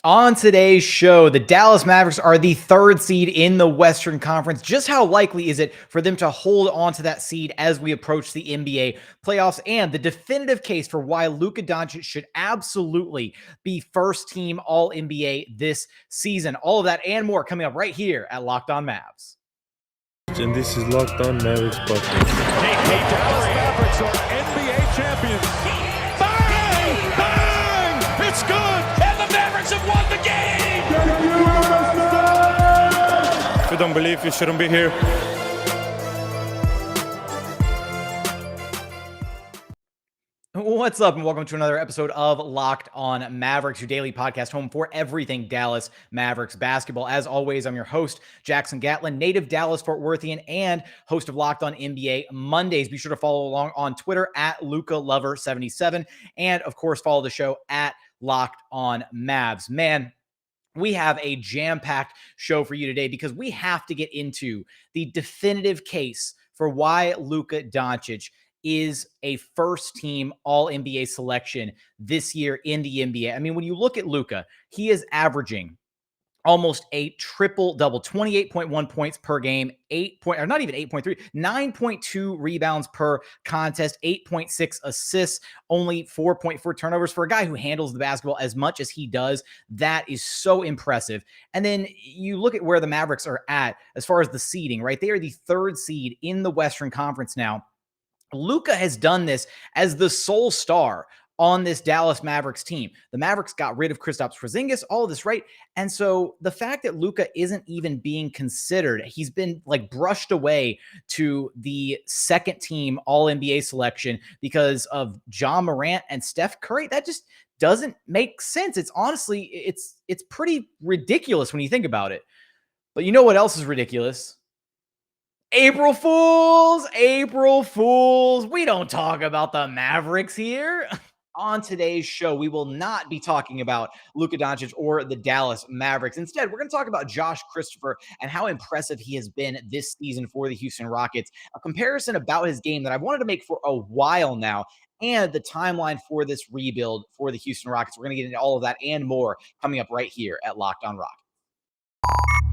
On today's show, the Dallas Mavericks are the third seed in the Western Conference. Just how likely is it for them to hold on to that seed as we approach the NBA playoffs, and the definitive case for why Luka Doncic should absolutely be first team All NBA this season? All of that and more coming up right here at Locked On Mavs. And this is Locked On Mavericks podcast. Hey, Dallas Mavericks are NBA champions. Bang! Bang! It's good! And the Mavericks have won the game! If you don't believe, you shouldn't be here. What's up, and welcome to another episode of Locked On Mavericks, your daily podcast home for everything Dallas Mavericks basketball. As always, I'm your host, Jackson Gatlin, native Dallas-Fort Worthian, and host of Locked On NBA Mondays. Be sure to follow along on Twitter at LucaLover77, and of course, follow the show at Locked On Mavs. Man, we have a jam-packed show for you today because we have to get into the definitive case for why Luka Doncic is a first-team All-NBA selection this year in the NBA. I mean, when you look at Luka, he is averaging almost a triple-double, 28.1 points per game, 9.2 rebounds per contest, 8.6 assists, only 4.4 turnovers. For a guy who handles the basketball as much as he does, that is so impressive. And then you look at where the Mavericks are at as far as the seeding, right? They are the third seed in the Western Conference now. Luka has done this as the sole star on this Dallas Mavericks team. The Mavericks got rid of Kristaps Porzingis, all of this, right? And so the fact that Luka isn't even being considered, he's been like brushed away to the second team All-NBA selection because of Ja Morant and Steph Curry. That just doesn't make sense. It's honestly, it's pretty ridiculous when you think about it. But you know what else is ridiculous? April Fools! April Fools! We don't talk about the Mavericks here. On today's show, we will not be talking about Luka Doncic or the Dallas Mavericks. Instead, we're going to talk about Josh Christopher and how impressive he has been this season for the Houston Rockets. A comparison about his game that I've wanted to make for a while now, and the timeline for this rebuild for the Houston Rockets. We're going to get into all of that and more coming up right here at Locked On Rockets.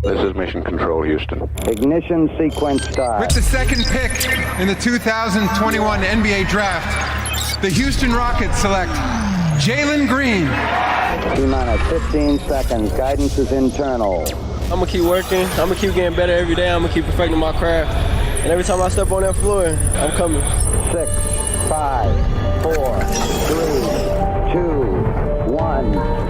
This is Mission Control, Houston. Ignition sequence start. With the second pick in the 2021 NBA Draft, the Houston Rockets select Jalen Green. T-minus 15 seconds. Guidance is internal. I'm going to keep working. I'm going to keep getting better every day. I'm going to keep perfecting my craft. And every time I step on that floor, I'm coming. 6, 5, 4, 3, 2, 1.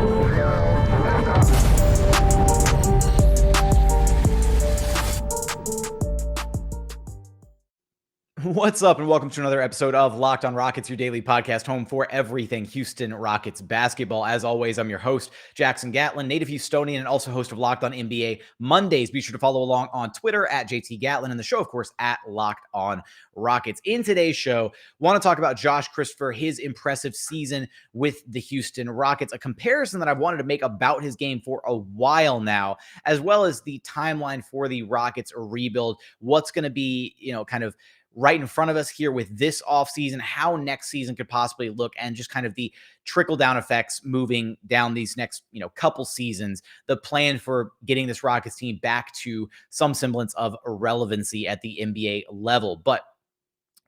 What's up, and welcome to another episode of Locked On Rockets, your daily podcast home for everything Houston Rockets basketball. As always, I'm your host, Jackson Gatlin, native Houstonian, and also host of Locked On NBA Mondays. Be sure to follow along on Twitter at JT Gatlin, and the show, of course, at Locked On Rockets. In today's show, want to talk about Josh Christopher, his impressive season with the Houston Rockets, a comparison that I've wanted to make about his game for a while now, as well as the timeline for the Rockets rebuild, what's going to be, kind of right in front of us here with this offseason, how next season could possibly look, and just kind of the trickle-down effects moving down these next, couple seasons, the plan for getting this Rockets team back to some semblance of irrelevancy at the NBA level. But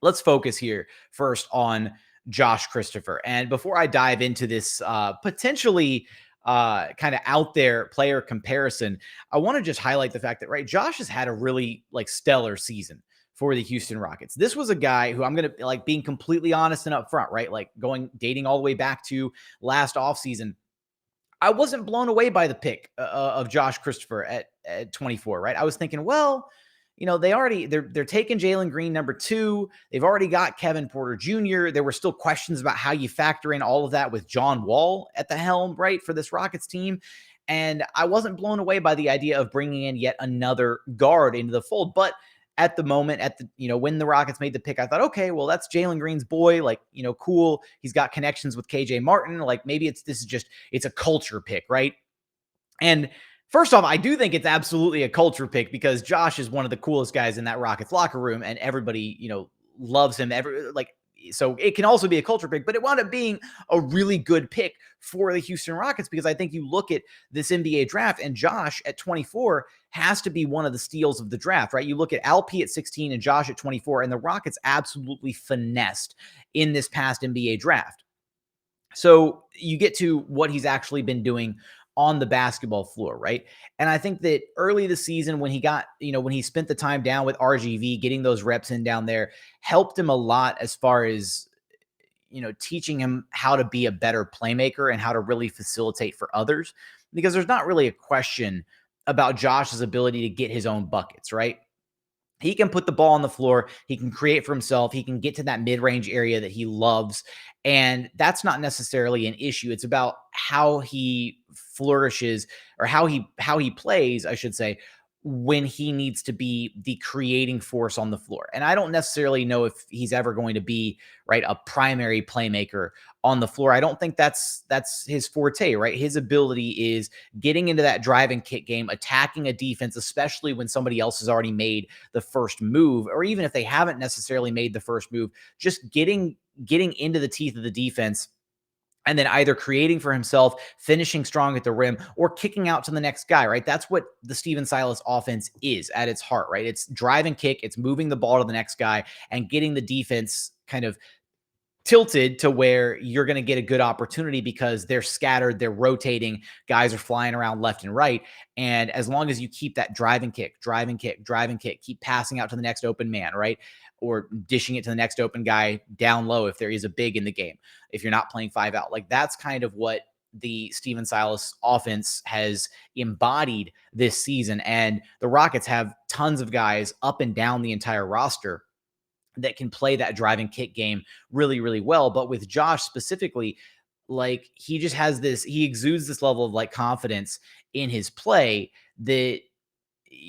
let's focus here first on Josh Christopher. And before I dive into this potentially kind of out there player comparison, I want to just highlight the fact that, right, Josh has had a really stellar season for the Houston Rockets. This was a guy who, I'm going to being completely honest and upfront, right? Dating all the way back to last offseason. I wasn't blown away by the pick of Josh Christopher at 24, right? I was thinking, well, they're taking Jalen Green number 2. They've already got Kevin Porter Jr. There were still questions about how you factor in all of that with John Wall at the helm, right, for this Rockets team. And I wasn't blown away by the idea of bringing in yet another guard into the fold. But at the moment, when the Rockets made the pick, I thought, okay, well, that's Jalen Green's boy. Cool. He's got connections with KJ Martin. Maybe it's a culture pick, right? And first off, I do think it's absolutely a culture pick because Josh is one of the coolest guys in that Rockets locker room, and everybody, loves him. So it can also be a culture pick, but it wound up being a really good pick for the Houston Rockets, because I think you look at this NBA draft and Josh at 24 has to be one of the steals of the draft, right? You look at Alp at 16 and Josh at 24, and the Rockets absolutely finessed in this past NBA draft. So you get to what he's actually been doing on the basketball floor, right? And I think that early this season, when he got, when he spent the time down with RGV, getting those reps in down there, helped him a lot as far as, teaching him how to be a better playmaker and how to really facilitate for others, because there's not really a question about Josh's ability to get his own buckets, right? He can put the ball on the floor. He can create for himself. He can get to that mid-range area that he loves. And that's not necessarily an issue. It's about how he flourishes, or how he plays, I should say, when he needs to be the creating force on the floor. And I don't necessarily know if he's ever going to be, right, a primary playmaker on the floor. I don't think that's his forte, right? His ability is getting into that drive and kick game, attacking a defense, especially when somebody else has already made the first move, or even if they haven't necessarily made the first move, just getting into the teeth of the defense, and then either creating for himself, finishing strong at the rim, or kicking out to the next guy, right? That's what the Steven Silas offense is at its heart, right? It's drive and kick, it's moving the ball to the next guy and getting the defense kind of tilted to where you're going to get a good opportunity, because they're scattered, they're rotating, guys are flying around left and right. And as long as you keep that drive and kick, keep passing out to the next open man, right? Or dishing it to the next open guy down low if there is a big in the game, if you're not playing 5 out. Like, that's kind of what the Steven Silas offense has embodied this season. And the Rockets have tons of guys up and down the entire roster that can play that drive and kick game really, really well. But with Josh specifically, like, he just has he exudes this level of like confidence in his play that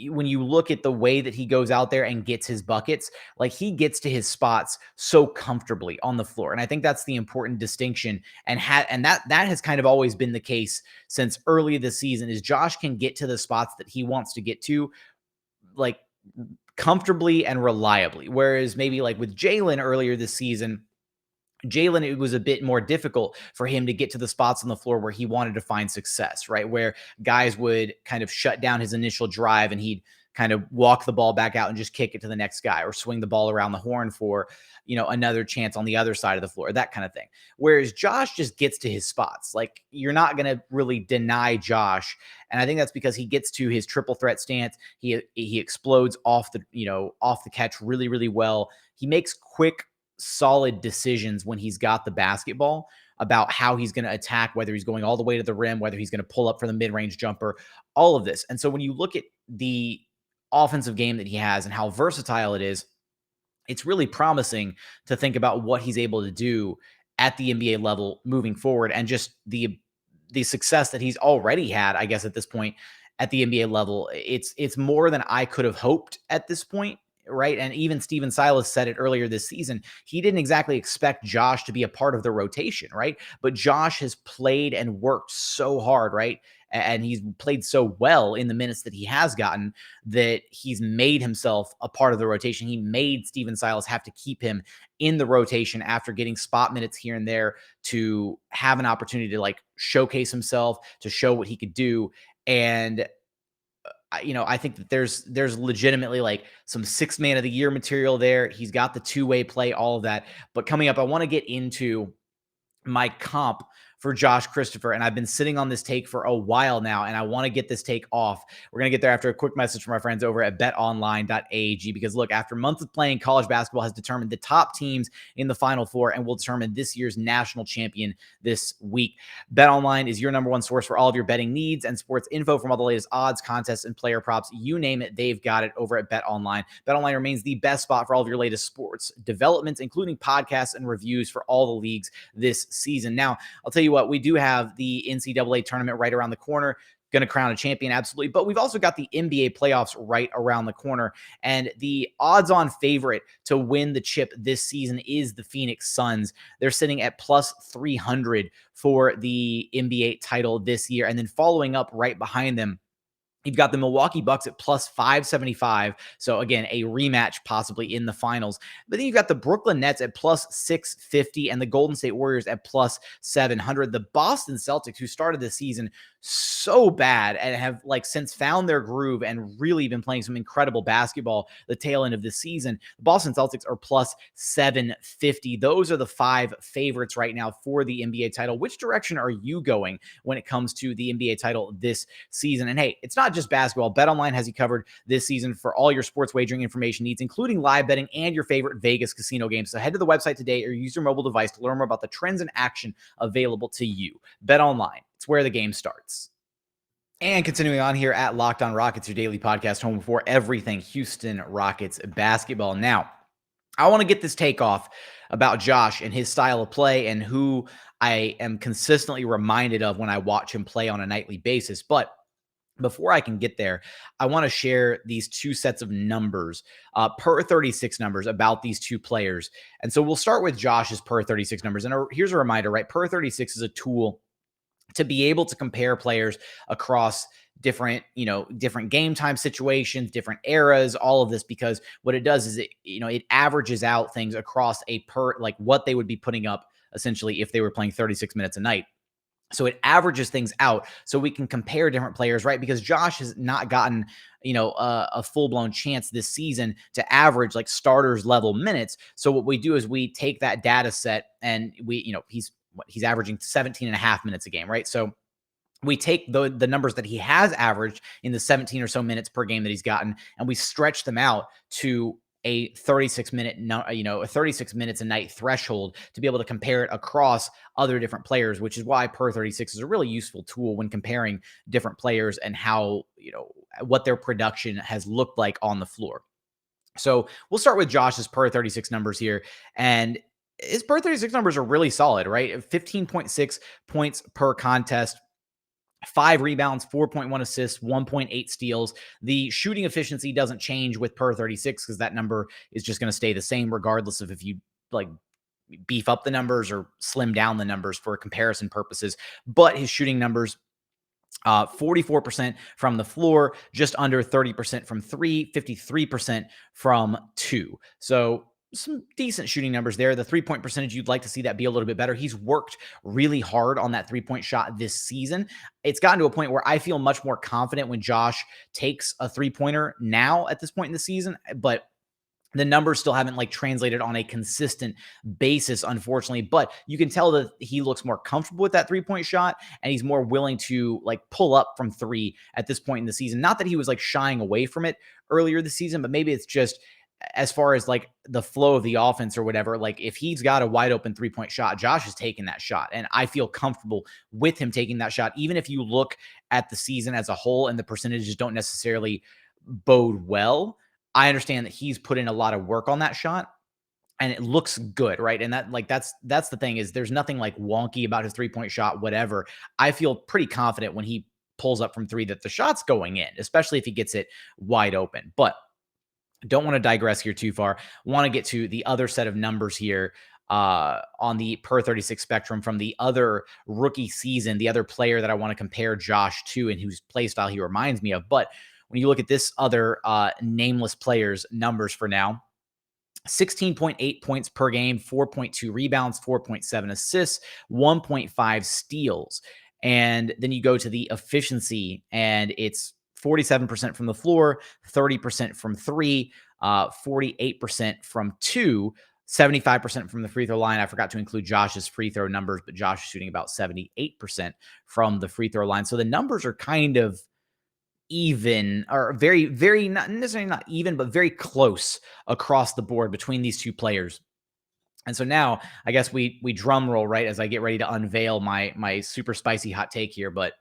when you look at the way that he goes out there and gets his buckets, like, he gets to his spots so comfortably on the floor. And I think that's the important distinction. And that has kind of always been the case since early this season, is Josh can get to the spots that he wants to get to, like, comfortably and reliably. Whereas maybe like with Jalen earlier this season, it was a bit more difficult for him to get to the spots on the floor where he wanted to find success, right? Where guys would kind of shut down his initial drive and he'd kind of walk the ball back out and just kick it to the next guy, or swing the ball around the horn for, another chance on the other side of the floor, that kind of thing. Whereas Josh just gets to his spots. Like, you're not going to really deny Josh. And I think that's because he gets to his triple threat stance. He explodes off the catch really, really well. He makes quick, solid decisions when he's got the basketball about how he's going to attack, whether he's going all the way to the rim, whether he's going to pull up for the mid-range jumper, all of this. And so when you look at the offensive game that he has and how versatile it is, it's really promising to think about what he's able to do at the NBA level moving forward, and just the success that he's already had, I guess, at this point at the NBA level. It's more than I could have hoped at this point, right? And even Steven Silas said it earlier this season. He didn't exactly expect Josh to be a part of the rotation, right? But Josh has played and worked so hard, right? And he's played so well in the minutes that he has gotten, that he's made himself a part of the rotation. He made Steven Silas have to keep him in the rotation after getting spot minutes here and there, to have an opportunity to like showcase himself, to show what he could do. And I think that there's legitimately like some 6th man of the year material there. He's got the two-way play, all of that. But coming up, I want to get into my comp for Josh Christopher. And I've been sitting on this take for a while now, and I want to get this take off. We're going to get there after a quick message from our friends over at betonline.ag, because look, after months of playing, college basketball has determined the top teams in the Final Four and will determine this year's national champion this week. BetOnline is your number one source for all of your betting needs and sports info. From all the latest odds, contests, and player props, you name it, they've got it over at BetOnline. BetOnline remains the best spot for all of your latest sports developments, including podcasts and reviews for all the leagues this season. Now, I'll tell you what, we do have the NCAA tournament right around the corner. Going to crown a champion, absolutely. But we've also got the NBA playoffs right around the corner. And the odds-on favorite to win the chip this season is the Phoenix Suns. They're sitting at plus 300 for the NBA title this year. And then following up right behind them You've got the Milwaukee Bucks at plus 575. So again, a rematch possibly in the finals. But then you've got the Brooklyn Nets at plus 650 and the Golden State Warriors at plus 700. The Boston Celtics, who started the season so bad and have since found their groove and really been playing some incredible basketball the tail end of the season. The Boston Celtics are plus 750. Those are the 5 favorites right now for the NBA title. Which direction are you going when it comes to the NBA title this season? And hey, it's not just basketball. BetOnline has you covered this season for all your sports wagering information needs, including live betting and your favorite Vegas casino games. So head to the website today or use your mobile device to learn more about the trends and action available to you. BetOnline, it's where the game starts. And continuing on here at Locked On Rockets, your daily podcast home for everything Houston Rockets basketball. Now, I want to get this take off about Josh and his style of play and who I am consistently reminded of when I watch him play on a nightly basis. But before I can get there, I want to share these 2 sets of numbers, per 36 numbers about these 2 players. And so we'll start with Josh's per 36 numbers. And here's a reminder, right? Per 36 is a tool to be able to compare players across different game time situations, different eras, all of this, because what it does is it averages out things across what they would be putting up essentially if they were playing 36 minutes a night. So it averages things out so we can compare different players, right? Because Josh has not gotten, a full-blown chance this season to average starters level minutes. So what we do is we take that data set and he's averaging 17 and a half minutes a game, right? So we take the numbers that he has averaged in the 17 or so minutes per game that he's gotten, and we stretch them out to a 36 minutes a night threshold to be able to compare it across other different players, which is why per 36 is a really useful tool when comparing different players and how, what their production has looked like on the floor. So we'll start with Josh's per 36 numbers here. And his per 36 numbers are really solid, right? 15.6 points per contest, 5 rebounds, 4.1 assists, 1.8 steals. The shooting efficiency doesn't change with per 36 because that number is just going to stay the same regardless of if you beef up the numbers or slim down the numbers for comparison purposes. But his shooting numbers, 44% from the floor, just under 30% from 3, 53% from 2. So some decent shooting numbers there. The 3-point percentage, you'd like to see that be a little bit better. He's worked really hard on that 3-point shot this season. It's gotten to a point where I feel much more confident when Josh takes a 3-pointer now at this point in the season, but the numbers still haven't translated on a consistent basis, unfortunately, but you can tell that he looks more comfortable with that 3-point shot and he's more willing to pull up from 3 at this point in the season. Not that he was shying away from it earlier this season, but maybe it's just as far as the flow of the offense or whatever, if he's got a wide open 3-point shot, Josh is taking that shot. And I feel comfortable with him taking that shot. Even if you look at the season as a whole and the percentages don't necessarily bode well, I understand that he's put in a lot of work on that shot and it looks good, right? And that that's the thing, is there's nothing wonky about his 3-point shot, whatever. I feel pretty confident when he pulls up from 3 that the shot's going in, especially if he gets it wide open. But don't want to digress here too far. Want to get to the other set of numbers here on the per 36 spectrum from the other rookie season, the other player that I want to compare Josh to and whose play style he reminds me of. But when you look at this other nameless player's numbers for now, 16.8 points per game, 4.2 rebounds, 4.7 assists, 1.5 steals. And then you go to the efficiency and it's 47% from the floor, 30% from 3, 48% from 2, 75% from the free throw line. I forgot to include Josh's free throw numbers, but Josh is shooting about 78% from the free throw line. So the numbers are kind of even, or very, very, not necessarily not even, but very close across the board between these 2 players. And so now I guess we drum roll, right, as I get ready to unveil my super spicy hot take here, but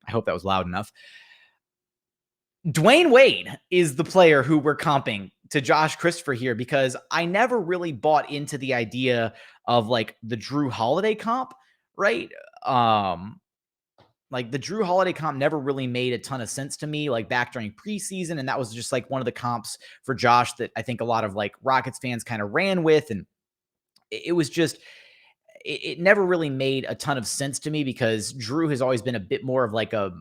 I hope that was loud enough. Dwyane Wade is the player who we're comping to Josh Christopher here, because I never really bought into the idea of the Drew Holiday comp, right? The Drew Holiday comp never really made a ton of sense to me, back during preseason. And that was just one of the comps for Josh that I think a lot of Rockets fans kind of ran with. And it was just, it never really made a ton of sense to me because Drew has always been a bit more of like a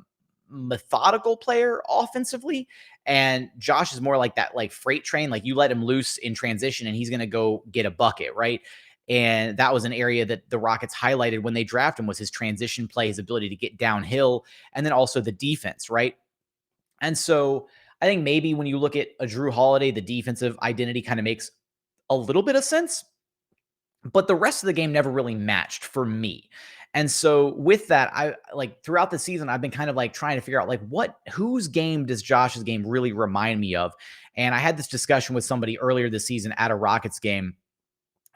methodical player offensively, and Josh is more like that, like freight train. Like you let him loose in transition and he's going to go get a bucket, right? And that was an area that the Rockets highlighted when they drafted him, was his transition play, his ability to get downhill, and then also the defense, right? And so I think maybe when you look at a Drew Holiday, the defensive identity kind of makes a little bit of sense, but the rest of the game never really matched for me. And so with that, I like throughout the season, I've been kind of like trying to figure out like whose game does Josh's game really remind me of? And I had this discussion with somebody earlier this season at a Rockets game,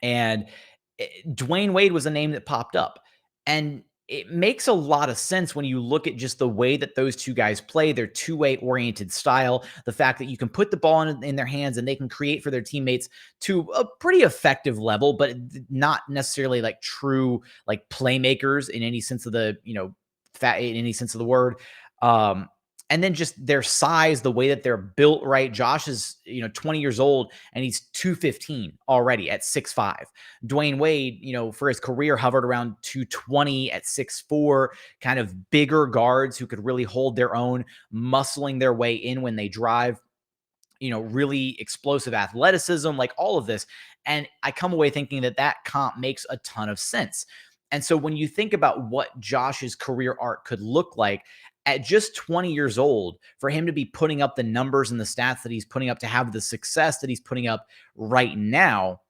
and Dwyane Wade was a name that popped up. And it makes a lot of sense when you look at just the way that those two guys play, their two-way oriented style, the fact that you can put the ball in their hands and they can create for their teammates to a pretty effective level, but not necessarily like true like playmakers in any sense of the, in any sense of the word. And then just their size, the way that they're built, right? Josh is, 20 years old and he's 215 already at 6'5". Dwyane Wade, for his career hovered around 220 at 6'4", kind of bigger guards who could really hold their own, muscling their way in when they drive, really explosive athleticism, like all of this. And I come away thinking that comp makes a ton of sense. And so when you think about what Josh's career arc could look like, at just 20 years old, for him to be putting up the numbers and the stats that he's putting up, to have the success that he's putting up right now,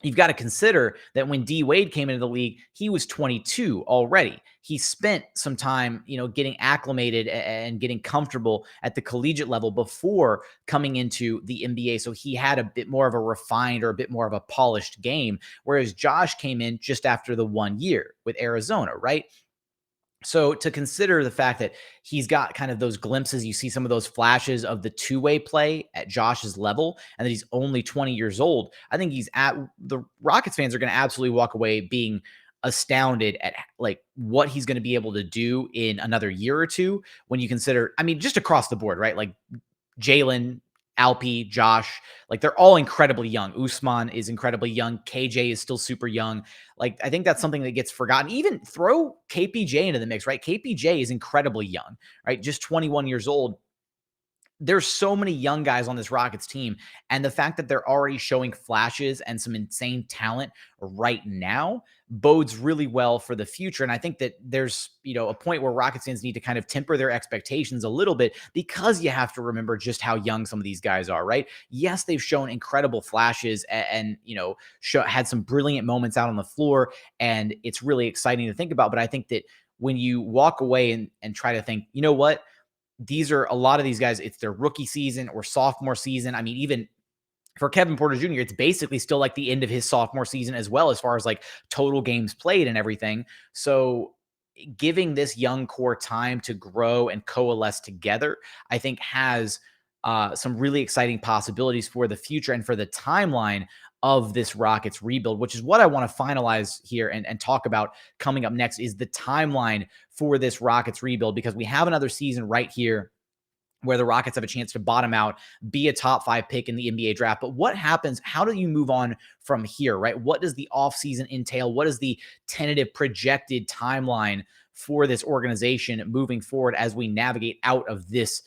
you've got to consider that when D Wade came into the league, he was 22 already. He spent some time, getting acclimated and getting comfortable at the collegiate level before coming into the NBA. So he had a bit more of a refined or a bit more of a polished game, whereas Josh came in just after the 1 year with Arizona, right? So to consider the fact that he's got kind of those glimpses, you see some of those flashes of the two-way play at Josh's level, and that he's only 20 years old, I think the Rockets fans are going to absolutely walk away being astounded at like what he's going to be able to do in another year or two when you consider, just across the board, right? Like Jalen, Alpi, Josh, like they're all incredibly young. Usman is incredibly young. KJ is still super young. Like, I think that's something that gets forgotten. Even throw KPJ into the mix, right? KPJ is incredibly young, right? Just 21 years old. There's so many young guys on this Rockets team, and the fact that they're already showing flashes and some insane talent right now bodes really well for the future. And I think that there's, a point where Rockets fans need to kind of temper their expectations a little bit, because you have to remember just how young some of these guys are, right? Yes, they've shown incredible flashes and had some brilliant moments out on the floor, and it's really exciting to think about. But I think that when you walk away and try to think, you know what? These are a lot of these guys, it's their rookie season or sophomore season. Even for Kevin Porter Jr., it's basically still like the end of his sophomore season as well, as far as like total games played and everything. So giving this young core time to grow and coalesce together, I think has some really exciting possibilities for the future and for the timeline of this Rockets rebuild, which is what I want to finalize here and talk about coming up next, is the timeline for this Rockets rebuild, because we have another season right here where the Rockets have a chance to bottom out, be a top 5 pick in the NBA draft. But what happens? How do you move on from here, right? What does the offseason entail? What is the tentative projected timeline for this organization moving forward as we navigate out of this,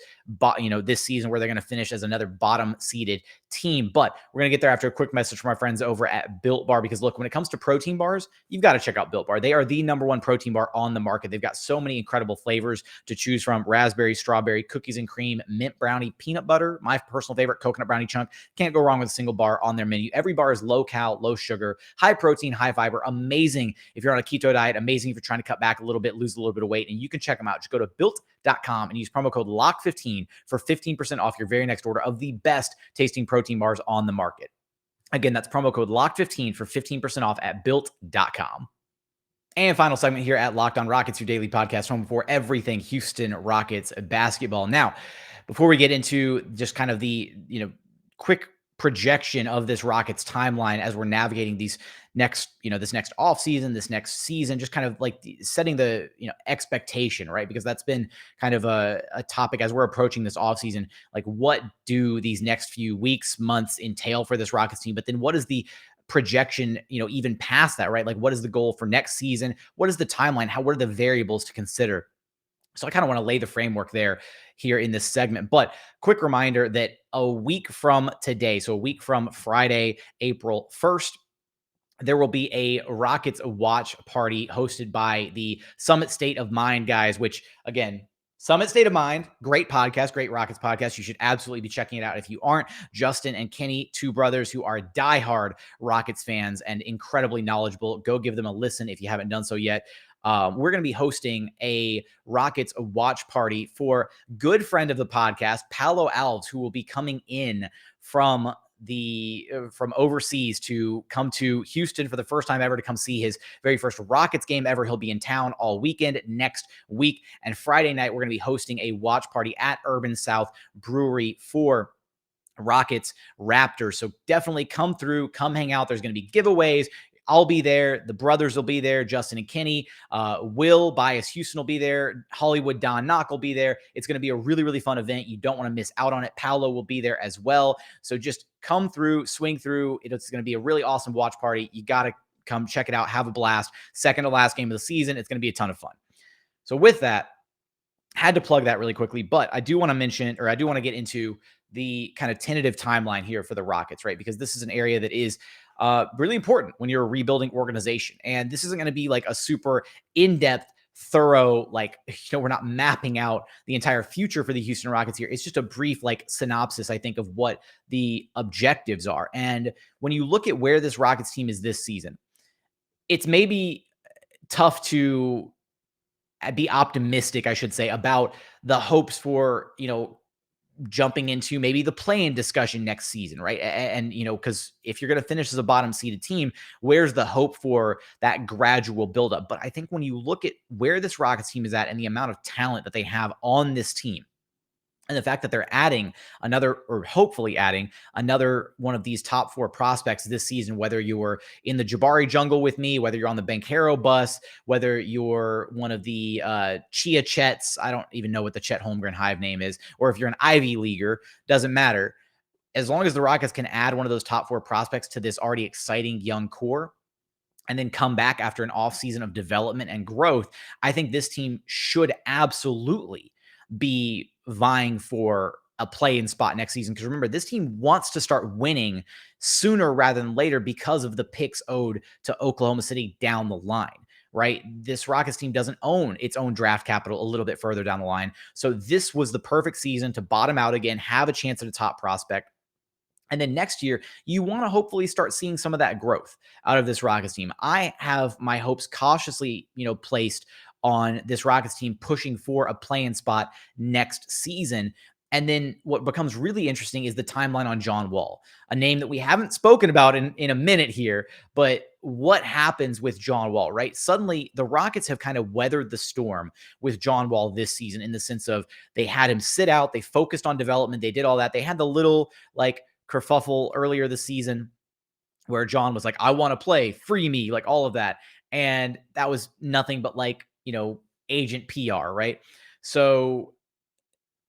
this season where they're going to finish as another bottom seeded team? But we're going to get there after a quick message from our friends over at Built Bar, because look, when it comes to protein bars, you've got to check out Built Bar. They are the #1 protein bar on the market. They've got so many incredible flavors to choose from: raspberry, strawberry, cookies and cream, mint brownie, peanut butter, my personal favorite, coconut brownie chunk. Can't go wrong with a single bar on their menu. Every bar is low cal, low sugar, high protein, high fiber. Amazing if you're on a keto diet. Amazing if you're trying to cut back a little bit, lose a little bit of weight. And you can check them out. Just go to built.com and use promo code LOCK15 for 15% off your very next order of the best tasting protein bars on the market. Again, that's promo code LOCK15 for 15% off at built.com. And final segment here at Locked On Rockets, your daily podcast home for everything Houston Rockets basketball. Now, before we get into just kind of the, quick projection of this Rockets timeline as we're navigating these next, this next offseason, this next season, just kind of like setting the, expectation, right? Because that's been kind of a topic as we're approaching this offseason. Like, what do these next few weeks, months entail for this Rockets team? But then what is the projection, even past that, right? Like, what is the goal for next season? What is the timeline? What are the variables to consider? So I kind of want to lay the framework there here in this segment. But quick reminder that a week from today, so a week from Friday, April 1st, there will be a Rockets watch party hosted by the Summit State of Mind guys, which, again, Summit State of Mind, great podcast, great Rockets podcast. You should absolutely be checking it out if you aren't. Justin and Kenny, two brothers who are diehard Rockets fans and incredibly knowledgeable. Go give them a listen if you haven't done so yet. We're going to be hosting a Rockets watch party for good friend of the podcast, Paolo Alves, who will be coming in from overseas to come to Houston for the first time ever to come see his very first Rockets game ever. He'll be in town all weekend next week. And Friday night, we're going to be hosting a watch party at Urban South Brewery for Rockets Raptors. So definitely come through, come hang out. There's going to be giveaways. I'll be there. The brothers will be there. Justin and Kenny. Will Bias Houston will be there. Hollywood Don Knock will be there. It's going to be a really, really fun event. You don't want to miss out on it. Paolo will be there as well. So just come through, swing through. It's going to be a really awesome watch party. You got to come check it out. Have a blast. Second to last game of the season. It's going to be a ton of fun. So with that, had to plug that really quickly, but I do want to mention, or I do want to get into the kind of tentative timeline here for the Rockets, right? Because this is an area that is really important when you're a rebuilding organization. And this isn't going to be like a super in-depth, thorough, like, we're not mapping out the entire future for the Houston Rockets here. It's just a brief like synopsis, I think, of what the objectives are. And when you look at where this Rockets team is this season, it's maybe tough to be optimistic, I should say, about the hopes for, jumping into maybe the play-in discussion next season, right? And because if you're going to finish as a bottom-seeded team, where's the hope for that gradual buildup? But I think when you look at where this Rockets team is at and the amount of talent that they have on this team, and the fact that they're adding another, or hopefully adding another one of these top 4 prospects this season, whether you're in the Jabari jungle with me, whether you're on the Banchero bus, whether you're one of the Chia Chets, I don't even know what the Chet Holmgren Hive name is, or if you're an Ivy Leaguer, doesn't matter. As long as the Rockets can add one of those top 4 prospects to this already exciting young core, and then come back after an offseason of development and growth, I think this team should absolutely be vying for a play-in spot next season. Because remember, this team wants to start winning sooner rather than later because of the picks owed to Oklahoma City down the line, right? This Rockets team doesn't own its own draft capital a little bit further down the line. So this was the perfect season to bottom out again, have a chance at a top prospect. And then next year, you want to hopefully start seeing some of that growth out of this Rockets team. I have my hopes cautiously, placed on this Rockets team pushing for a play-in spot next season. And then what becomes really interesting is the timeline on John Wall, a name that we haven't spoken about in a minute here. But what happens with John Wall, right? Suddenly, the Rockets have kind of weathered the storm with John Wall this season in the sense of they had him sit out, they focused on development, they did all that. They had the little like kerfuffle earlier this season where John was like, I want to play, free me, like all of that. And that was nothing but like, agent PR, right? So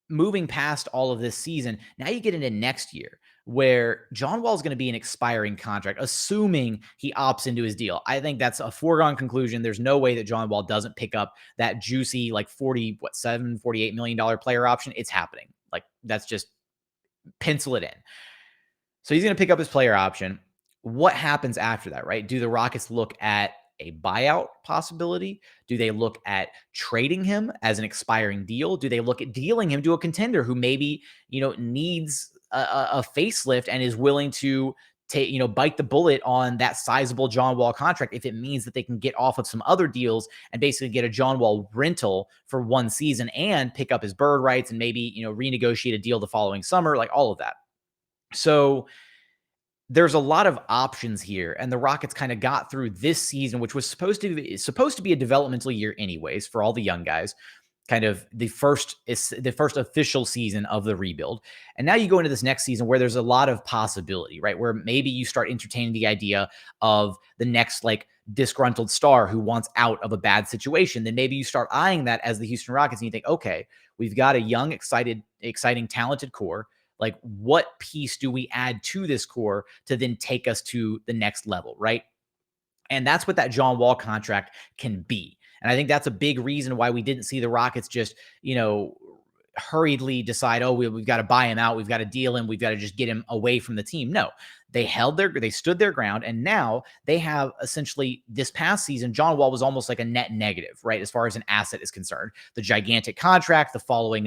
moving past all of this season, now you get into next year where John Wall is going to be an expiring contract, assuming he opts into his deal. I think that's a foregone conclusion. There's no way that John Wall doesn't pick up that juicy, like $48 million player option. It's happening. Like that's just pencil it in. So he's going to pick up his player option. What happens after that, right? Do the Rockets look at a buyout possibility? Do they look at trading him as an expiring deal? Do they look at dealing him to a contender who maybe, needs a facelift and is willing to take, bite the bullet on that sizable John Wall contract if it means that they can get off of some other deals and basically get a John Wall rental for one season and pick up his bird rights and maybe, renegotiate a deal the following summer, like all of that. So there's a lot of options here, and the Rockets kind of got through this season, which was supposed to be a developmental year anyways for all the young guys, kind of the first official season of the rebuild. And now you go into this next season where there's a lot of possibility, right? Where maybe you start entertaining the idea of the next like disgruntled star who wants out of a bad situation. Then maybe you start eyeing that as the Houston Rockets and you think, okay, we've got a young, exciting, talented core. Like, what piece do we add to this core to then take us to the next level, right? And that's what that John Wall contract can be. And I think that's a big reason why we didn't see the Rockets just, hurriedly decide, oh, we've got to buy him out. We've got to deal him. We've got to just get him away from the team. No, they stood their ground. And now they have essentially this past season, John Wall was almost like a net negative, right? As far as an asset is concerned, the gigantic contract, the following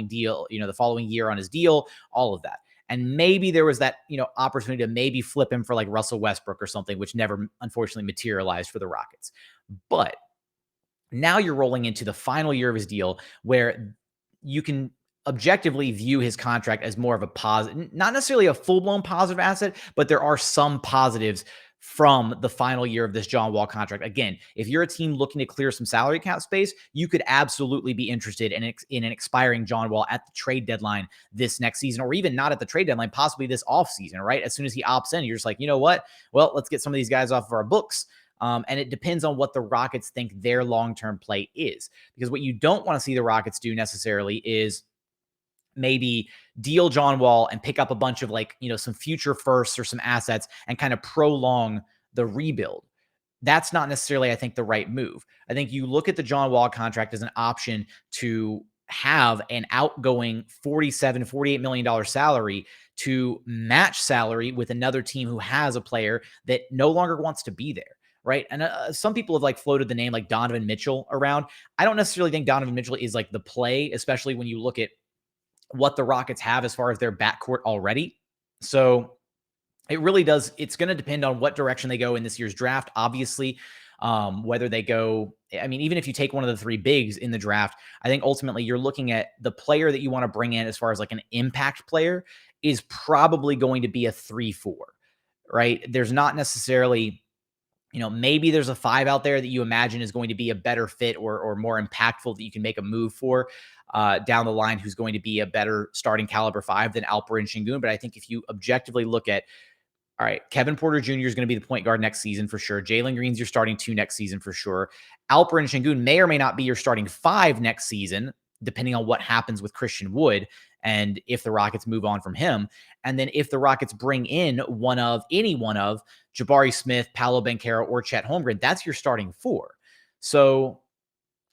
deal, the following year on his deal, all of that. And maybe there was that, opportunity to maybe flip him for like Russell Westbrook or something, which never unfortunately materialized for the Rockets. But now you're rolling into the final year of his deal where you can objectively view his contract as more of a positive, not necessarily a full-blown positive asset, but there are some positives from the final year of this John Wall contract. Again, if you're a team looking to clear some salary cap space, you could absolutely be interested in an expiring John Wall at the trade deadline this next season, or even not at the trade deadline, possibly this offseason, right? As soon as he opts in, you're just like, you know what? Well, let's get some of these guys off of our books. And it depends on what the Rockets think their long-term play is. Because what you don't want to see the Rockets do necessarily is maybe deal John Wall and pick up a bunch of some future firsts or some assets and kind of prolong the rebuild. That's not necessarily, I think, the right move. I think you look at the John Wall contract as an option to have an outgoing $48 million salary to match salary with another team who has a player that no longer wants to be there. Right. And some people have floated the name like Donovan Mitchell around. I don't necessarily think Donovan Mitchell is the play, especially when you look at what the Rockets have as far as their backcourt already. So it really does. It's going to depend on what direction they go in this year's draft. Obviously, whether they go, even if you take one of the three bigs in the draft, I think ultimately you're looking at the player that you want to bring in as far as an impact player is probably going to be a 3-4, right? There's not necessarily, maybe there's a 5 out there that you imagine is going to be a better fit or more impactful that you can make a move for down the line, who's going to be a better starting caliber 5 than Alperen Sengun. But I think if you objectively look at, all right, Kevin Porter Jr. is going to be the point guard next season for sure. Jalen Green's your starting 2 next season for sure. Alperen Sengun may or may not be your starting 5 next season, depending on what happens with Christian Wood and if the Rockets move on from him. And then if the Rockets bring in any one of Jabari Smith, Paolo Banchero, or Chet Holmgren, that's your starting 4. So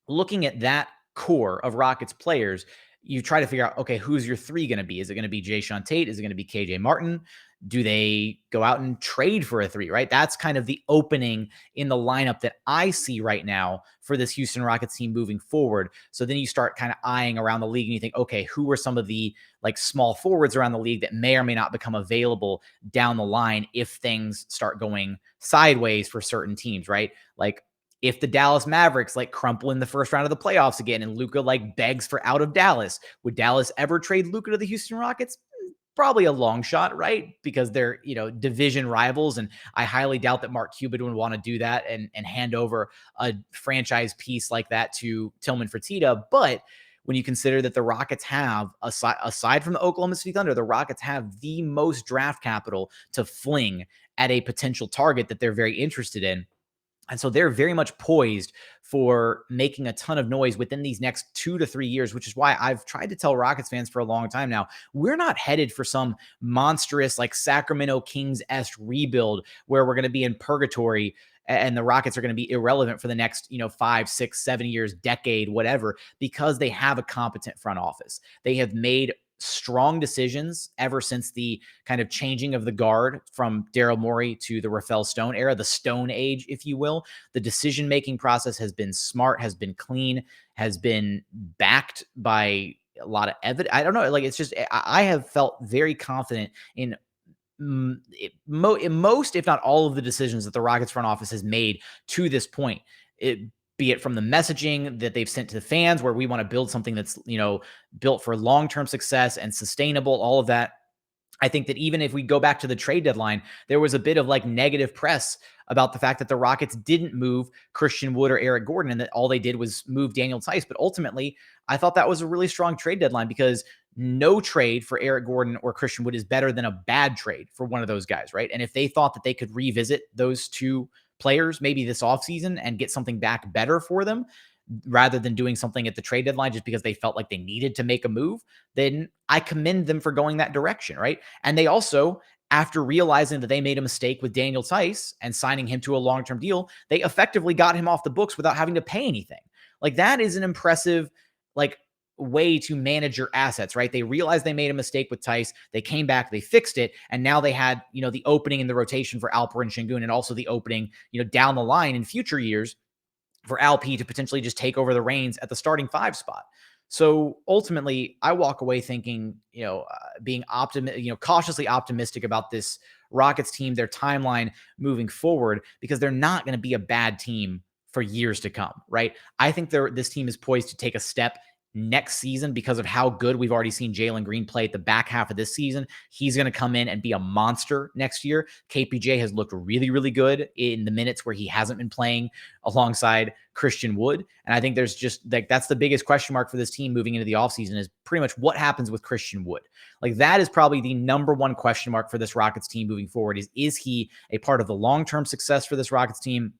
looking at that core of Rockets players, you try to figure out, okay, who's your 3 going to be? Is it going to be Jae'Sean Tate? Is it going to be KJ Martin? Do they go out and trade for a 3, right? That's kind of the opening in the lineup that I see right now for this Houston Rockets team moving forward. So then you start kind of eyeing around the league and you think, okay, who are some of the small forwards around the league that may or may not become available down the line if things start going sideways for certain teams, right? If the Dallas Mavericks crumple in the first round of the playoffs again and Luka begs for out of Dallas, would Dallas ever trade Luka to the Houston Rockets? Probably a long shot, right? Because they're, division rivals. And I highly doubt that Mark Cuban would want to do that and hand over a franchise piece like that to Tillman Fertitta. But when you consider that the Rockets have, aside from the Oklahoma City Thunder, the Rockets have the most draft capital to fling at a potential target that they're very interested in. And so they're very much poised for making a ton of noise within these next 2 to 3 years, which is why I've tried to tell Rockets fans for a long time now, we're not headed for some monstrous Sacramento Kings-esque rebuild where we're going to be in purgatory and the Rockets are going to be irrelevant for the next, 5, 6, 7 years, decade, whatever, because they have a competent front office. They have made strong decisions ever since the kind of changing of the guard from Daryl Morey to the Rafael Stone era, the Stone Age, if you will. The decision-making process has been smart, has been clean, has been backed by a lot of evidence. I don't know. It's just, I have felt very confident in most, if not all of the decisions that the Rockets front office has made to this point. Be it from the messaging that they've sent to the fans, where we want to build something that's, built for long-term success and sustainable, all of that. I think that even if we go back to the trade deadline, there was a bit of negative press about the fact that the Rockets didn't move Christian Wood or Eric Gordon and that all they did was move Daniel Theis. But ultimately, I thought that was a really strong trade deadline because no trade for Eric Gordon or Christian Wood is better than a bad trade for one of those guys, right? And if they thought that they could revisit those 2 players maybe this offseason and get something back better for them, rather than doing something at the trade deadline just because they felt like they needed to make a move, then I commend them for going that direction, right? And they also, after realizing that they made a mistake with Daniel Tice and signing him to a long-term deal, they effectively got him off the books without having to pay anything. Like, that is an impressive, way to manage your assets, right? They realized they made a mistake with Tice. They came back, they fixed it, and now they had, the opening in the rotation for Alper and Şengün, and also the opening, down the line in future years for Alp to potentially just take over the reins at the starting 5 spot. So ultimately, I walk away thinking, being cautiously optimistic about this Rockets team, their timeline moving forward, because they're not going to be a bad team for years to come, right? I think this team is poised to take a step next season because of how good we've already seen Jalen Green play at the back half of this season. He's going to come in and be a monster next year. KPJ has looked really, really good in the minutes where he hasn't been playing alongside Christian Wood. And I think there's just that's the biggest question mark for this team moving into the offseason is pretty much what happens with Christian Wood. That is probably the number one question mark for this Rockets team moving forward is he a part of the long-term success for this Rockets team,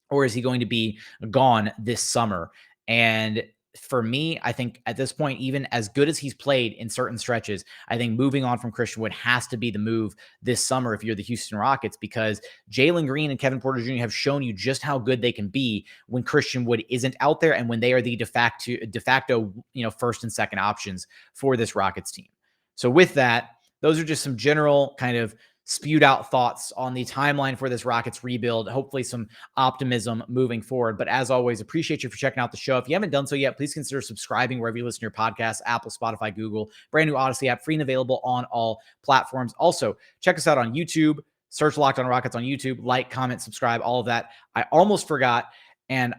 or is he going to be gone this summer? And for me, I think at this point, even as good as he's played in certain stretches, I think moving on from Christian Wood has to be the move this summer if you're the Houston Rockets, because Jalen Green and Kevin Porter Jr. have shown you just how good they can be when Christian Wood isn't out there and when they are the de facto, first and second options for this Rockets team. So with that, those are just some general kind of spewed out thoughts on the timeline for this Rockets rebuild. Hopefully some optimism moving forward. But as always, appreciate you for checking out the show. If you haven't done so yet, please consider subscribing wherever you listen to your podcasts, Apple, Spotify, Google, brand new Odyssey app, free and available on all platforms. Also, check us out on YouTube. Search Locked On Rockets on YouTube. Like, comment, subscribe, all of that. I almost forgot, and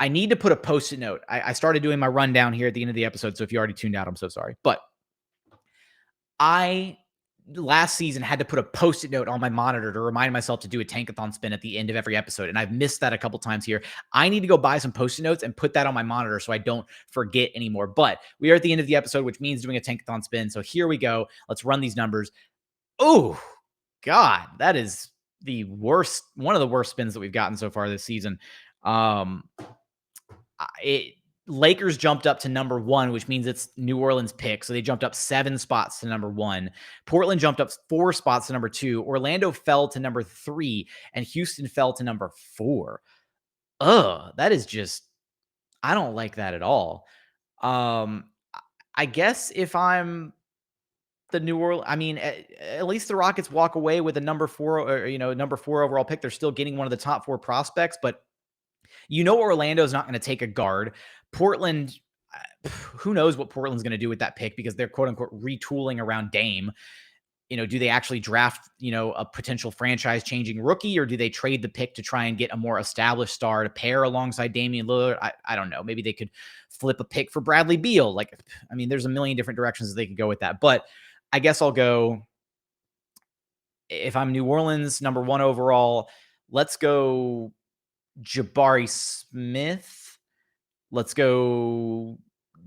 I need to put a Post-it note. I started doing my rundown here at the end of the episode, so if you already tuned out, I'm so sorry. But last season had to put a Post-it note on my monitor to remind myself to do a tankathon spin at the end of every episode. And I've missed that a couple times here. I need to go buy some Post-it notes and put that on my monitor so I don't forget anymore. But we are at the end of the episode, which means doing a tankathon spin. So here we go. Let's run these numbers. Oh, God, that is the worst, one of the worst spins that we've gotten so far this season. Lakers jumped up to number 1, which means it's New Orleans' pick. So they jumped up 7 spots to number 1. Portland jumped up 4 spots to number 2. Orlando fell to number 3, and Houston fell to number 4. That is just, I don't like that at all. I guess if I'm the New Orleans, at least the Rockets walk away with a number 4 overall pick. They're still getting one of the top 4 prospects, but Orlando is not going to take a guard. Portland, who knows what Portland's going to do with that pick because they're quote unquote retooling around Dame. Do they actually draft, a potential franchise changing rookie, or do they trade the pick to try and get a more established star to pair alongside Damian Lillard? I don't know. Maybe they could flip a pick for Bradley Beal. There's a million different directions they could go with that, but I guess I'll go, if I'm New Orleans, number 1 overall, let's go Jabari Smith. Let's go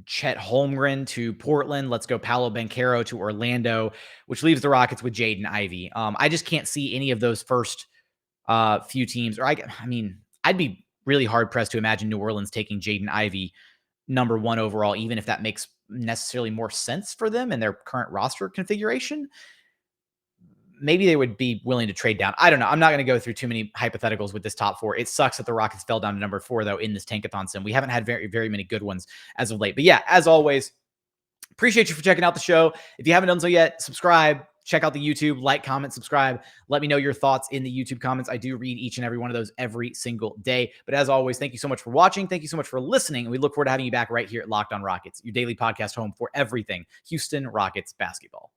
Chet Holmgren to Portland. Let's go Paolo Banchero to Orlando, which leaves the Rockets with Jaden Ivey. I just can't see any of those first few teams. Or I'd be really hard pressed to imagine New Orleans taking Jaden Ivey number 1 overall, even if that makes necessarily more sense for them and their current roster configuration. Maybe they would be willing to trade down. I don't know. I'm not going to go through too many hypotheticals with this top 4. It sucks that the Rockets fell down to number 4, though, in this tankathon sim. We haven't had very, very many good ones as of late. But yeah, as always, appreciate you for checking out the show. If you haven't done so yet, subscribe. Check out the YouTube. Like, comment, subscribe. Let me know your thoughts in the YouTube comments. I do read each and every one of those every single day. But as always, thank you so much for watching. Thank you so much for listening. And we look forward to having you back right here at Locked On Rockets, your daily podcast home for everything Houston Rockets basketball.